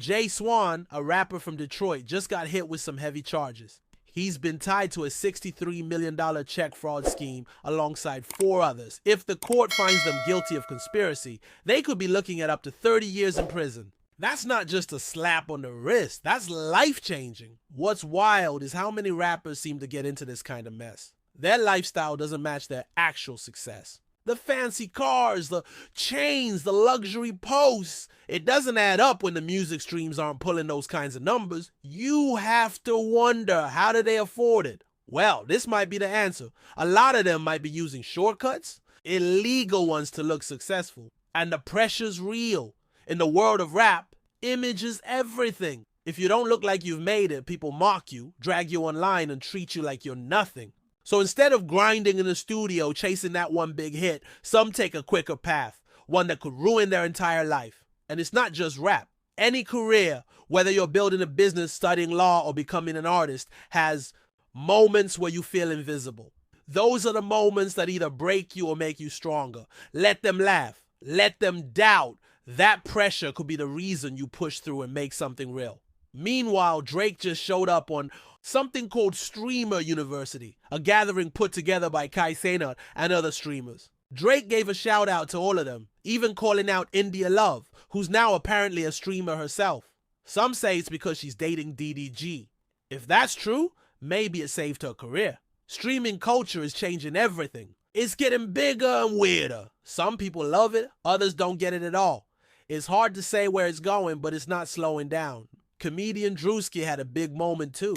Jaiswan, a rapper from Detroit, just got hit with some heavy charges. He's been tied to a $63 million check fraud scheme alongside 4 others. If the court finds them guilty of conspiracy, they could be looking at up to 30 years in prison. That's not just a slap on the wrist, that's life-changing. What's wild is how many rappers seem to get into this kind of mess. Their lifestyle doesn't match their actual success. The fancy cars, the chains, the luxury posts. It doesn't add up when the music streams aren't pulling those kinds of numbers. You have to wonder, how do they afford it? Well, this might be the answer. A lot of them might be using shortcuts, illegal ones to look successful. And the pressure's real. In the world of rap, image is everything. If you don't look like you've made it, people mock you, drag you online, and treat you like you're nothing. So instead of grinding in the studio chasing that one big hit, some take a quicker path, one that could ruin their entire life. And it's not just rap. Any career, whether you're building a business, studying law, or becoming an artist, has moments where you feel invisible. Those are the moments that either break you or make you stronger. Let them laugh. Let them doubt. That pressure could be the reason you push through and make something real. Meanwhile, Drake just showed up on something called Streamer University, a gathering put together by Kai Cenat and other streamers. Drake gave a shout out to all of them, even calling out India Love, who's now apparently a streamer herself. Some say it's because she's dating DDG. If that's true, maybe it saved her career. Streaming culture is changing everything. It's getting bigger and weirder. Some people love it, others don't get it at all. It's hard to say where it's going, but it's not slowing down. Comedian Drewski had a big moment too.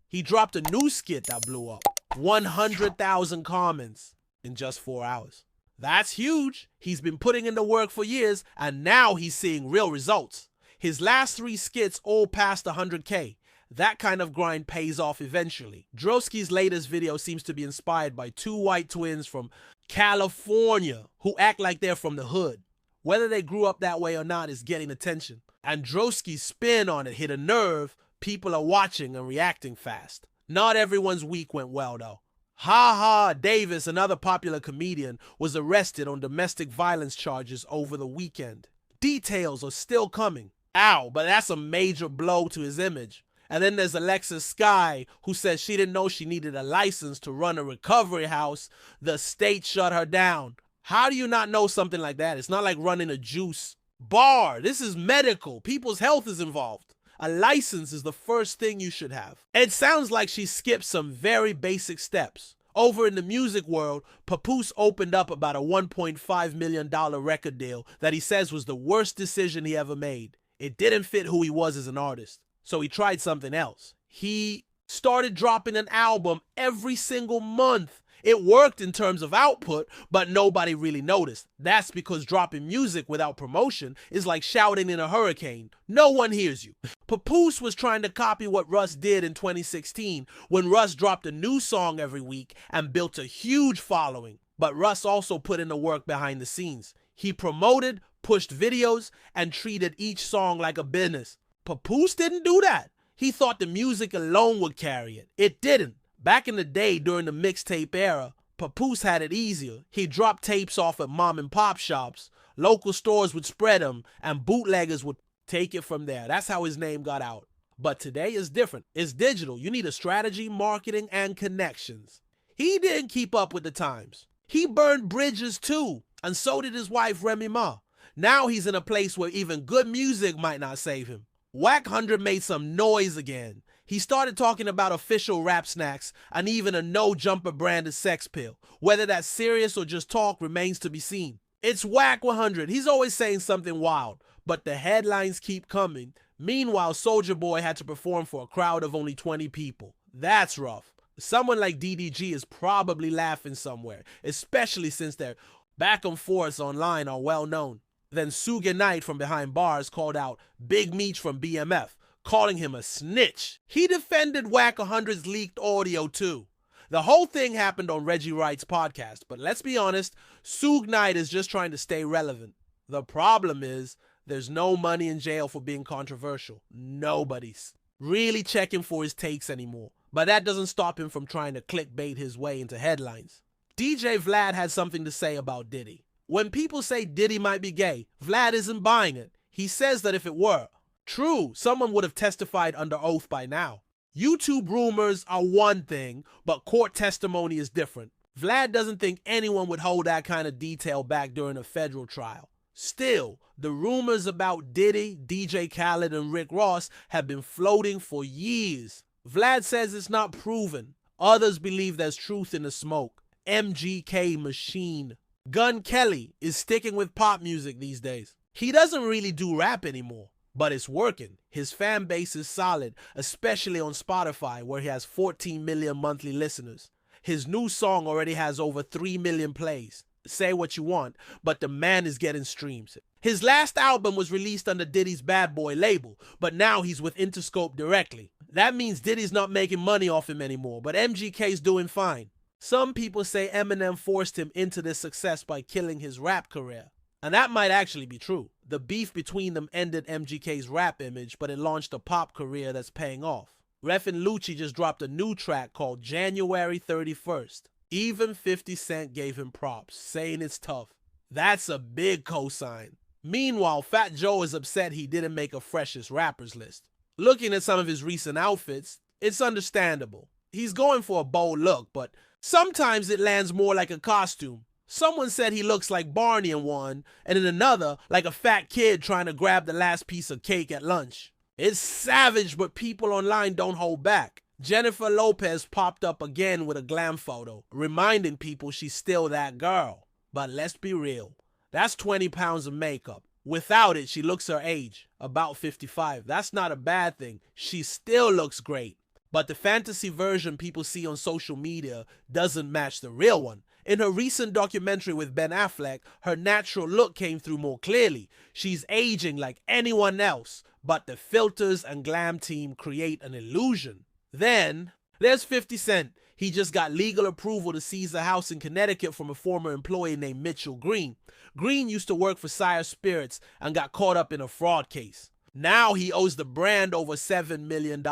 He dropped a new skit that blew up. 100,000 comments in just 4 hours. That's huge. He's been putting in the work for years, and now he's seeing real results. His last 3 skits all passed 100K. That kind of grind pays off eventually. Drewski's latest video seems to be inspired by 2 white twins from California who act like they're from the hood. Whether they grew up that way or not is getting attention. And Drewski's spin on it hit a nerve. People are watching and reacting fast. Not everyone's week went well though. Ha Ha Davis, another popular comedian, was arrested on domestic violence charges over the weekend. Details are still coming. Ow, but that's a major blow to his image. And then there's Alexis Sky, who says she didn't know she needed a license to run a recovery house. The state shut her down. How do you not know something like that? It's not like running a juice bar. This is medical. People's health is involved. A license is the first thing you should have. It sounds like she skipped some very basic steps. Over in the music world, Papoose opened up about a $1.5 million record deal that he says was the worst decision he ever made. It didn't fit who he was as an artist, so he tried something else. He started dropping an album every single month. It worked in terms of output, but nobody really noticed. That's because dropping music without promotion is like shouting in a hurricane. No one hears you. Papoose was trying to copy what Russ did in 2016 when Russ dropped a new song every week and built a huge following. But Russ also put in the work behind the scenes. He promoted, pushed videos, and treated each song like a business. Papoose didn't do that. He thought the music alone would carry it. It didn't. Back in the day, during the mixtape era, Papoose had it easier. He dropped tapes off at mom and pop shops. Local stores would spread them, and bootleggers would take it from there. That's how his name got out. But today is different. It's digital. You need a strategy, marketing, and connections. He didn't keep up with the times. He burned bridges too, and so did his wife Remy Ma. Now he's in a place where even good music might not save him. Wack 100 made some noise again. He started talking about official rap snacks and even a no-jumper branded sex pill. Whether that's serious or just talk remains to be seen. It's Wack 100. He's always saying something wild, but the headlines keep coming. Meanwhile, Soulja Boy had to perform for a crowd of only 20 people. That's rough. Someone like DDG is probably laughing somewhere, especially since their back and forths online are well known. Then Suge Knight from behind bars called out Big Meech from BMF, calling him a snitch. He defended Wack 100's leaked audio too. The whole thing happened on Reggie Wright's podcast, but let's be honest, Suge Knight is just trying to stay relevant. The problem is, there's no money in jail for being controversial. Nobody's really checking for his takes anymore. But that doesn't stop him from trying to clickbait his way into headlines. DJ Vlad had something to say about Diddy. When people say Diddy might be gay, Vlad isn't buying it. He says that if it were, True, someone would have testified under oath by now. YouTube rumors are one thing, but court testimony is different. Vlad doesn't think anyone would hold that kind of detail back during a federal trial. Still, the rumors about Diddy, DJ Khaled, and Rick Ross have been floating for years. Vlad says it's not proven. Others believe there's truth in the smoke. MGK machine. Gun Kelly is sticking with pop music these days. He doesn't really do rap anymore, but it's working. His fan base is solid, especially on Spotify, where he has 14 million monthly listeners. His new song already has over 3 million plays. Say what you want, but the man is getting streams. His last album was released under Diddy's Bad Boy label, but now he's with Interscope directly. That means Diddy's not making money off him anymore, but MGK's doing fine. Some people say Eminem forced him into this success by killing his rap career. And that might actually be true. The beef between them ended MGK's rap image, but it launched a pop career that's paying off. Reffin' Lucci just dropped a new track called January 31st. Even 50 Cent gave him props, saying it's tough. That's a big cosign. Meanwhile, Fat Joe is upset he didn't make a freshest rappers list. Looking at some of his recent outfits, it's understandable. He's going for a bold look, but sometimes it lands more like a costume. Someone said he looks like Barney in one, and in another, like a fat kid trying to grab the last piece of cake at lunch. It's savage, but people online don't hold back. Jennifer Lopez popped up again with a glam photo, reminding people she's still that girl. But let's be real, that's 20 pounds of makeup. Without it, she looks her age, about 55. That's not a bad thing. She still looks great. But the fantasy version people see on social media doesn't match the real one. In her recent documentary with Ben Affleck, her natural look came through more clearly. She's aging like anyone else, but the filters and glam team create an illusion. Then, there's 50 Cent. He just got legal approval to seize a house in Connecticut from a former employee named Mitchell Green. Green used to work for Sire Spirits and got caught up in a fraud case. Now he owes the brand over $7 million.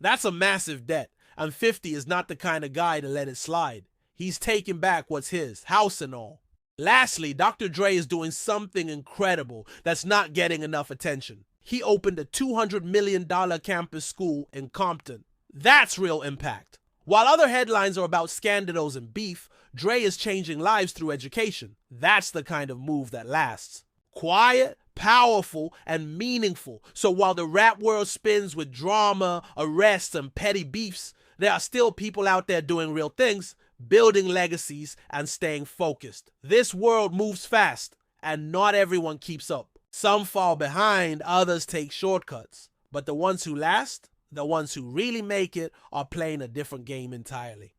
That's a massive debt, and 50 is not the kind of guy to let it slide. He's taking back what's his, house and all. Lastly, Dr. Dre is doing something incredible that's not getting enough attention. He opened a $200 million campus school in Compton. That's real impact. While other headlines are about scandals and beef, Dre is changing lives through education. That's the kind of move that lasts. Quiet, powerful, and meaningful. So while the rap world spins with drama, arrests, and petty beefs, there are still people out there doing real things, building legacies, and staying focused. This world moves fast, and not everyone keeps up. Some fall behind, others take shortcuts. But the ones who last, the ones who really make it, are playing a different game entirely.